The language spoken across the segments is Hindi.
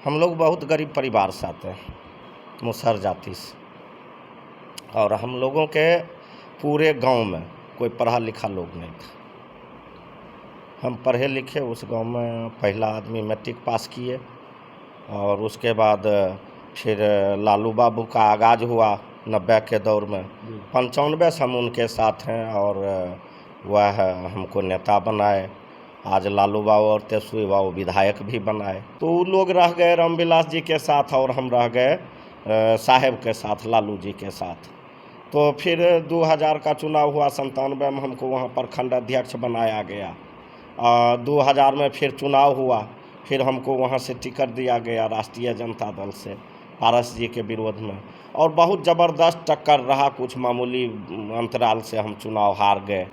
हम लोग बहुत गरीब परिवार से आते हैं, मुसहर जाति से। और हम लोगों के पूरे गांव में कोई पढ़ा लिखा लोग नहीं था। हम पढ़े लिखे उस गांव में पहला आदमी मैट्रिक पास किए, और उसके बाद फिर लालू बाबू का आगाज हुआ 90 के दौर में। 95 से हम उनके साथ हैं, और वह हमको नेता बनाए। आज लालू बाबू और तेजस्वी बाबू विधायक भी बनाए। तो वो लोग रह गए रामविलास जी के साथ, और हम रह गए साहेब के साथ, लालू जी के साथ। तो फिर 2000 का चुनाव हुआ, 97 में हमको वहाँ प्रखंड अध्यक्ष बनाया गया। 2000 में फिर चुनाव हुआ, फिर हमको वहाँ से टिकट दिया गया राष्ट्रीय जनता दल से, पारस जी के विरोध में। और बहुत ज़बरदस्त टक्कर रहा, कुछ मामूली अंतराल से हम चुनाव हार गए।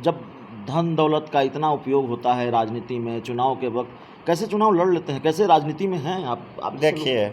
जब धन दौलत का इतना उपयोग होता है राजनीति में, चुनाव के वक्त कैसे चुनाव लड़ लेते हैं, कैसे राजनीति में हैं आप? देखिए,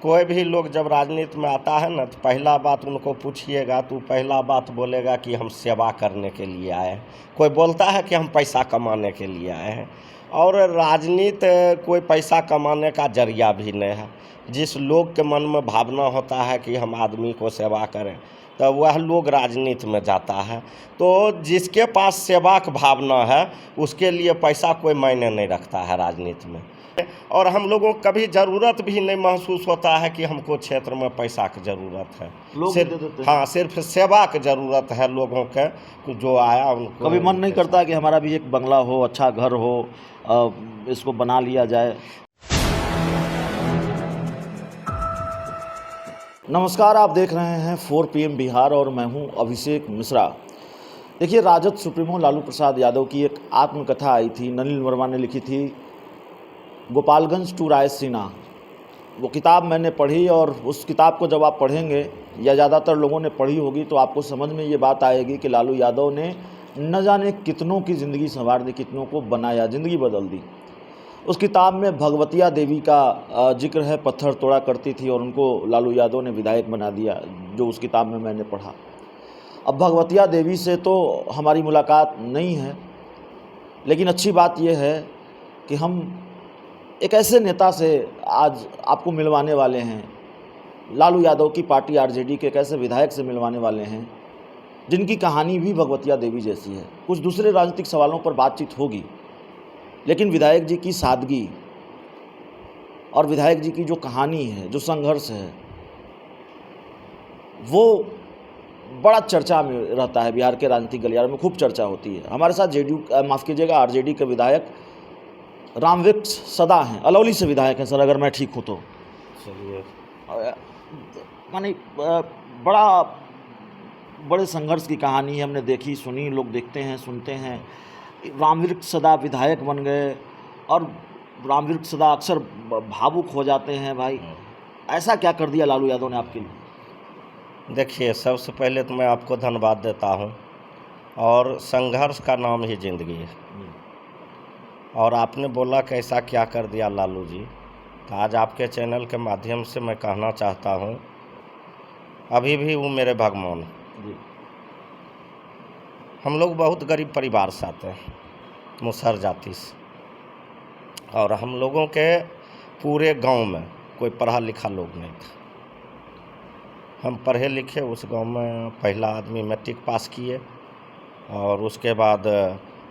कोई भी लोग जब राजनीति में आता है ना, तो पहला बात उनको पूछिएगा तो पहला बात बोलेगा कि हम सेवा करने के लिए आए हैं। कोई बोलता है कि हम पैसा कमाने के लिए आए हैं। और राजनीति कोई पैसा कमाने का जरिया भी नहीं है। जिस लोग के मन में भावना होता है कि हम आदमी को सेवा करें, तो वह लोग राजनीति में जाता है। तो जिसके पास सेवा की भावना है, उसके लिए पैसा कोई मायने नहीं रखता है राजनीति में। और हम लोगों को कभी ज़रूरत भी नहीं महसूस होता है कि हमको क्षेत्र में पैसा की ज़रूरत है। सिर्फ सेवा की ज़रूरत है लोगों के, जो आया उनको। कभी मन नहीं करता कि हमारा भी एक बंगला हो, अच्छा घर हो, इसको बना लिया जाए? नमस्कार, आप देख रहे हैं 4 PM बिहार और मैं हूं अभिषेक मिश्रा। देखिए, राजद सुप्रीमो लालू प्रसाद यादव की एक आत्मकथा आई थी, नलिन वर्मा ने लिखी थी, गोपालगंज टू रायसीना। वो किताब मैंने पढ़ी, और उस किताब को जब आप पढ़ेंगे, या ज़्यादातर लोगों ने पढ़ी होगी, तो आपको समझ में ये बात आएगी कि लालू यादव ने न जाने कितनों की ज़िंदगी संवार दी, कितनों को बनाया, ज़िंदगी बदल दी। उस किताब में भगवतिया देवी का जिक्र है, पत्थर तोड़ा करती थी और उनको लालू यादव ने विधायक बना दिया, जो उस किताब में मैंने पढ़ा। अब भगवतिया देवी से तो हमारी मुलाकात नहीं है, लेकिन अच्छी बात यह है कि हम एक ऐसे नेता से आज आपको मिलवाने वाले हैं, लालू यादव की पार्टी आरजेडी के एक ऐसे विधायक से मिलवाने वाले हैं जिनकी कहानी भी भगवतिया देवी जैसी है। कुछ दूसरे राजनीतिक सवालों पर बातचीत होगी, लेकिन विधायक जी की सादगी और विधायक जी की जो कहानी है, जो संघर्ष है, वो बड़ा चर्चा में रहता है। बिहार के राजनीतिक गलियारों में खूब चर्चा होती है। हमारे साथ आरजेडी के विधायक रामवृक्ष सदा हैं, अलौली से विधायक हैं सर, अगर मैं ठीक हूँ तो। चलिए, माने बड़े संघर्ष की कहानी है, हमने देखी सुनी, लोग देखते हैं सुनते हैं। रामवृक्ष सदा विधायक बन गए, और रामवृक्ष सदा अक्सर भावुक हो जाते हैं। भाई, ऐसा क्या कर दिया लालू यादव ने आपके लिए? देखिए, सबसे पहले तो मैं आपको धन्यवाद देता हूं, और संघर्ष का नाम ही ज़िंदगी है। और आपने बोला कि ऐसा क्या कर दिया लालू जी, तो आज आपके चैनल के माध्यम से मैं कहना चाहता हूं, अभी भी वो मेरे भगवान हैं। हम लोग बहुत गरीब परिवार से आते हैं, मुसहर जाति से। और हम लोगों के पूरे गांव में कोई पढ़ा लिखा लोग नहीं था। हम पढ़े लिखे उस गांव में पहला आदमी मैट्रिक पास किए, और उसके बाद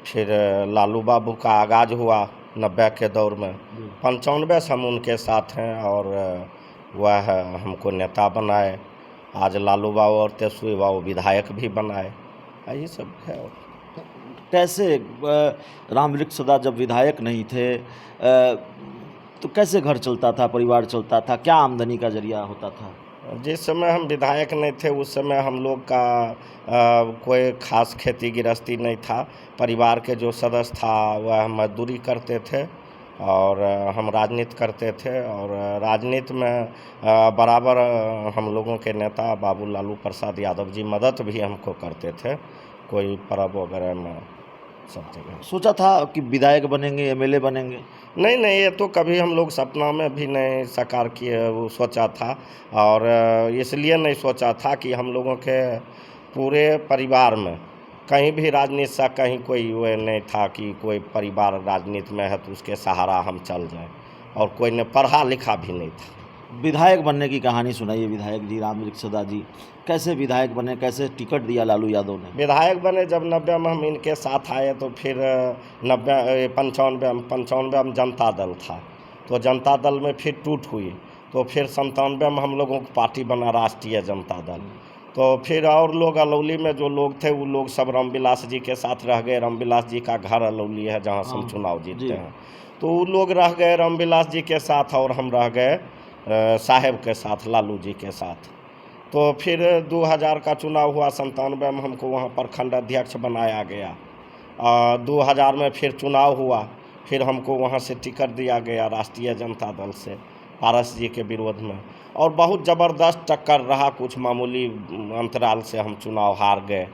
फिर लालू बाबू का आगाज हुआ 90 के दौर में। 95 से हम उनके साथ हैं, और वह हमको नेता बनाए। आज लालू बाबू और तेजस्वी बाबू विधायक भी बनाए। यही सब है। कैसे रामवृक्ष सदा जब विधायक नहीं थे, तो कैसे घर चलता था, परिवार चलता था, क्या आमदनी का जरिया होता था? जिस समय हम विधायक नहीं थे, उस समय हम लोग का कोई खास खेती गृहस्थी नहीं था। परिवार के जो सदस्य था वह मजदूरी करते थे, और हम राजनीति करते थे। और राजनीति में बराबर हम लोगों के नेता बाबू लालू प्रसाद यादव जी मदद भी हमको करते थे, कोई पर्व वगैरह में, सब जगह। सोचा था कि विधायक बनेंगे, एमएलए बनेंगे? नहीं, ये तो कभी हम लोग सपना में भी नहीं साकार किए, वो सोचा था। और इसलिए नहीं सोचा था कि हम लोगों के पूरे परिवार में कहीं भी राजनीति से कहीं कोई वो नहीं था कि कोई परिवार राजनीति में है तो उसके सहारा हम चल जाएं। और कोई ने पढ़ा लिखा भी नहीं था। विधायक बनने की कहानी सुनाइए विधायक जी, रामवृक्षदा जी कैसे विधायक बने, कैसे टिकट दिया लालू यादव ने? विधायक बने जब 90 में हम इनके साथ आए, तो फिर 95 में जनता दल था, तो जनता दल में फिर टूट हुई, तो फिर 97 में हम लोगों को पार्टी बना राष्ट्रीय जनता दल। तो फिर और लोग अलौली में जो लोग थे वो लोग सब रामविलास जी के साथ रह गए। रामविलास जी का घर अलौली है जहाँ से हम चुनाव जीतते हैं, तो वो लोग रह गए रामविलास जी के साथ और हम रह गए साहेब के साथ, लालू जी के साथ। तो फिर 2000 का चुनाव हुआ, 97 में हमको वहाँ प्रखंड अध्यक्ष बनाया गया। 2000 में फिर चुनाव हुआ, फिर हमको वहाँ से टिकट दिया गया राष्ट्रीय जनता दल से पारस जी के विरोध में, और बहुत ज़बरदस्त टक्कर रहा। कुछ मामूली अंतराल से हम चुनाव हार गए।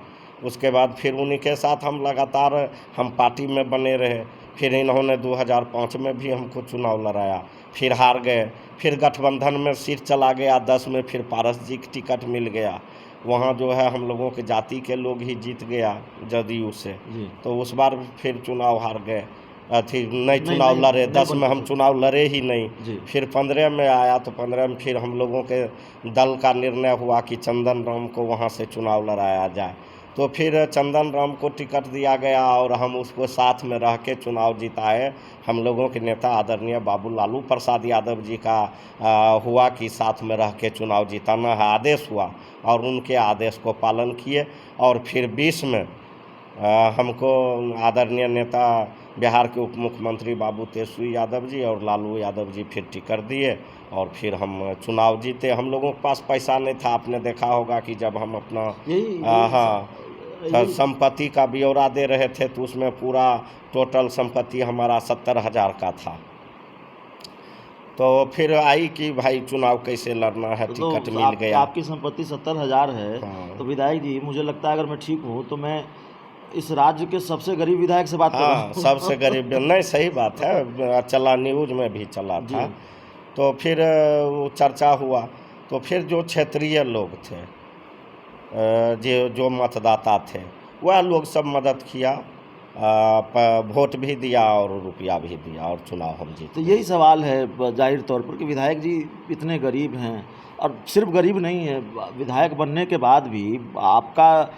उसके बाद फिर उन्हीं के साथ हम लगातार हम पार्टी में बने रहे। फिर इन्होंने 2005 में भी हमको चुनाव लड़ाया, फिर हार गए। फिर गठबंधन में सीट चला गया 10 में, फिर पारस जी की टिकट मिल गया। वहाँ जो है हम लोगों के जाति के लोग ही जीत गया जदयू से, तो उस बार फिर चुनाव हार गए। नहीं चुनाव लड़े, 10 में हम चुनाव लड़े ही नहीं। फिर 15 में आया, तो 15 में फिर हम लोगों के दल का निर्णय हुआ कि चंदन राम को वहाँ से चुनाव लड़ाया जाए। तो फिर चंदन राम को टिकट दिया गया और हम उसको साथ में रह के चुनाव जिताए। हम लोगों के नेता आदरणीय बाबू लालू प्रसाद यादव जी का हुआ कि साथ में रह के चुनाव जिताना है, आदेश हुआ, और उनके आदेश को पालन किए। और फिर 20 में हमको आदरणीय नेता बिहार के उप मुख्यमंत्री बाबू तेजस्वी यादव जी और लालू यादव जी फिर टिकट दिए, और फिर हम चुनाव जीते। हम लोगों के पास पैसा नहीं था, आपने देखा होगा कि जब हम अपना संपत्ति का ब्यौरा दे रहे थे, तो उसमें पूरा टोटल संपत्ति हमारा 70,000 का था। तो फिर आई कि भाई चुनाव कैसे लड़ना है, टिकट मिल गया। आपकी संपत्ति 70,000 है। तो विधायक जी, मुझे लगता है अगर मैं ठीक हूँ तो मैं इस राज्य के सबसे गरीब विधायक से बात कर रहा हूँ। सबसे गरीब नहीं, सही बात है, चला न्यूज में भी चला था। तो फिर वो चर्चा हुआ, तो फिर जो क्षेत्रीय लोग थे, जो मतदाता थे, वह लोग सब मदद किया, वोट भी दिया और रुपया भी दिया, और चुनाव हम जीते। तो यही सवाल है जाहिर तौर पर कि विधायक जी इतने गरीब हैं, और सिर्फ गरीब नहीं है, विधायक बनने के बाद भी आपका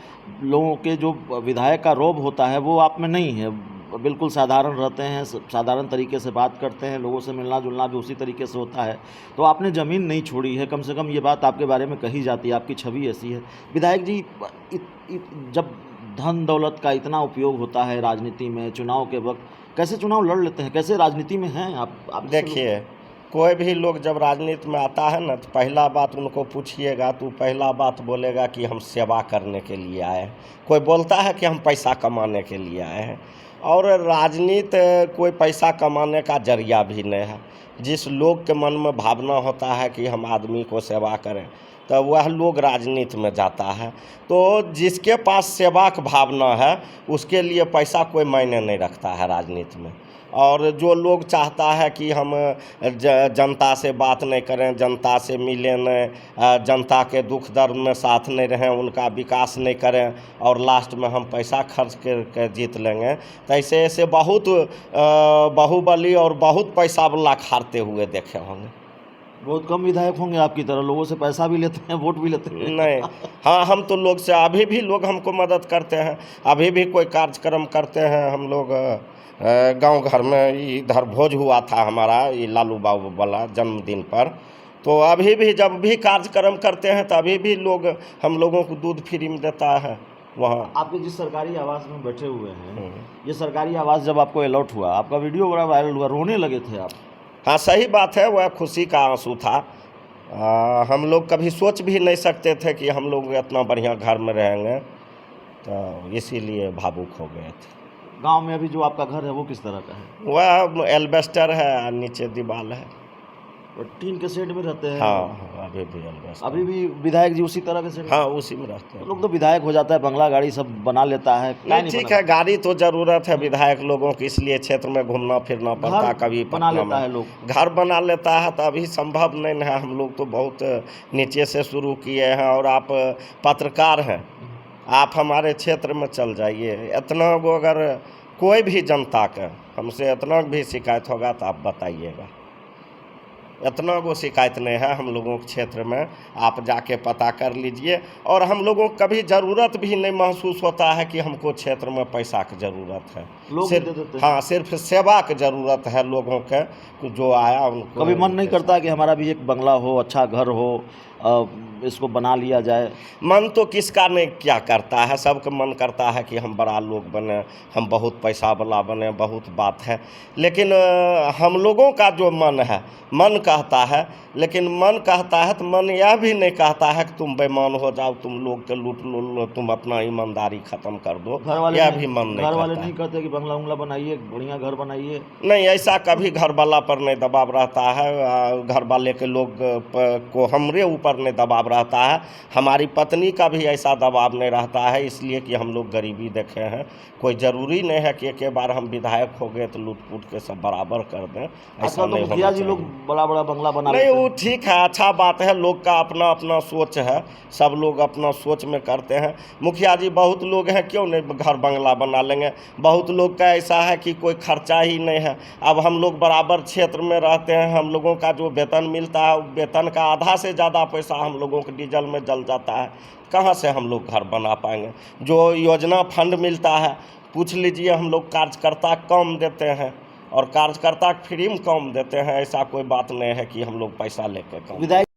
लोगों के जो विधायक का रोब होता है वो आप में नहीं है। बिल्कुल साधारण रहते हैं, साधारण तरीके से बात करते हैं, लोगों से मिलना जुलना भी उसी तरीके से होता है। तो आपने ज़मीन नहीं छोड़ी है, कम से कम ये बात आपके बारे में कही जाती है, आपकी छवि ऐसी है। विधायक जी, जब धन दौलत का इतना उपयोग होता है राजनीति में, चुनाव के वक्त कैसे चुनाव लड़ लेते हैं, कैसे राजनीति में हैं आप? देखिए, कोई भी लोग जब राजनीति में आता है ना, तो पहला बात उनको पूछिएगा तो पहला बात बोलेगा कि हम सेवा करने के लिए आए हैं। कोई बोलता है कि हम पैसा कमाने के लिए आए हैं, और राजनीति कोई पैसा कमाने का जरिया भी नहीं है। जिस लोग के मन में भावना होता है कि हम आदमी को सेवा करें, तो वह लोग राजनीति में जाता है। तो जिसके पास सेवा की भावना है उसके लिए पैसा कोई मायने नहीं रखता है राजनीति में। और जो लोग चाहता है कि हम जनता से बात नहीं करें, जनता से मिलें नहीं, जनता के दुख दर्द में साथ नहीं रहें, उनका विकास नहीं करें, और लास्ट में हम पैसा खर्च करके जीत लेंगे, तो ऐसे बहुत बाहुबली और बहुत पैसा वाला हारते हुए देखे होंगे। बहुत कम विधायक होंगे आपकी तरह, लोगों से पैसा भी लेते हैं, वोट भी लेते हैं। नहीं, हाँ, हम तो लोग से अभी भी लोग हमको मदद करते हैं। अभी भी कोई कार्यक्रम करते हैं हम लोग, गांव घर में इधर भोज हुआ था हमारा, ये लालू बाबू वाला जन्मदिन पर, तो अभी भी जब भी कार्यक्रम करते हैं तो अभी भी लोग हम लोगों को दूध फ्री में देता है वहाँ। आपके जिस सरकारी आवास में बैठे हुए हैं, ये सरकारी आवास जब आपको अलॉट हुआ, आपका वीडियो बड़ा वायरल हुआ, रोने लगे थे आप। हाँ, सही बात है, वह खुशी का आंसू था। हम लोग कभी सोच भी नहीं सकते थे कि हम लोग इतना बढ़िया घर में रहेंगे, तो इसीलिए भावुक हो गए थे। गांव में अभी जो आपका घर है वो किस तरह का है? वह एल्बेस्टर है, नीचे दीवार है, और टीन के शेड में रहते हैं। हाँ, अभी भी एल्बेस्टर। अभी भी विधायक जी उसी तरह के शेड? हाँ, उसी में रहते हैं। लोग तो विधायक हो जाता है, बंगला गाड़ी सब बना लेता है। ठीक है, गाड़ी तो जरूरत है विधायक लोगों की, इसलिए क्षेत्र में घूमना फिरना पड़ता। कभी बना लेता है लोग, घर बना लेता है, तो अभी संभव नहीं है। हम लोग तो बहुत नीचे से शुरू किए हैं, और आप पत्रकार हैं, आप हमारे क्षेत्र में चल जाइए, इतना अगर कोई भी जनता का हमसे इतना भी शिकायत होगा तो आप बताइएगा। इतना वो शिकायत नहीं है हम लोगों के क्षेत्र में। आप जाके पता कर लीजिए। और हम लोगों को कभी ज़रूरत भी नहीं महसूस होता है कि हमको क्षेत्र में पैसा की ज़रूरत है। लोग सिर्फ दे देते हैं। हाँ, सिर्फ सेवा की ज़रूरत है लोगों के, जो आया उनको। कभी मन नहीं करता कि हमारा भी एक बंगला हो, अच्छा घर हो, इसको बना लिया जाए? मन तो किसका नहीं क्या करता है, सबका मन करता है कि हम बड़ा लोग बने, हम बहुत पैसा वाला बने, बहुत बात है। लेकिन हम लोगों का जो मन है, मन कहता है, लेकिन मन कहता है तो मन यह भी नहीं कहता है कि तुम बेईमान हो जाओ, तुम लोग के लूट लो, तुम अपना ईमानदारी ख़त्म कर दो। घर वाले यह नहीं- भी मन नहीं घर वाले करता नहीं है। कहते कि बंगला उंगला बनाइए, बढ़िया घर बनाइए? नहीं, ऐसा कभी घर वाला पर नहीं दबाव रहता है। घर वाले के लोग को हमरे ऊपर नहीं दबाव रहता है। हमारी पत्नी का भी ऐसा दबाव नहीं रहता है, इसलिए कि हम लोग गरीबी देखे हैं। कोई ज़रूरी नहीं है कि एक बार हम विधायक हो गए तो लूट फूट के सब बराबर कर दें, ऐसा आजकल तो नहीं मुखिया होना जी लोग चाहिए। बड़ा बड़ा बंगला बना नहीं, लेते वो हैं। ठीक है, अच्छा बात है। लोग का अपना अपना सोच है, सब लोग अपना सोच में करते हैं। मुखिया जी बहुत लोग हैं, क्यों नहीं घर बंगला बना लेंगे। बहुत लोग का ऐसा है कि कोई खर्चा ही नहीं है। अब हम लोग बराबर क्षेत्र में रहते हैं, हम लोगों का जो वेतन मिलता है, वेतन का आधा से ज़्यादा पैसा हम लोगों के डीजल में जल जाता है। कहाँ से हम लोग घर बना पाएंगे। जो योजना फंड मिलता है, पूछ लीजिए, हम लोग कार्यकर्ता कम देते हैं और कार्यकर्ता फ्री में कम देते हैं। ऐसा कोई बात नहीं है कि हम लोग पैसा लेके कम। विधायक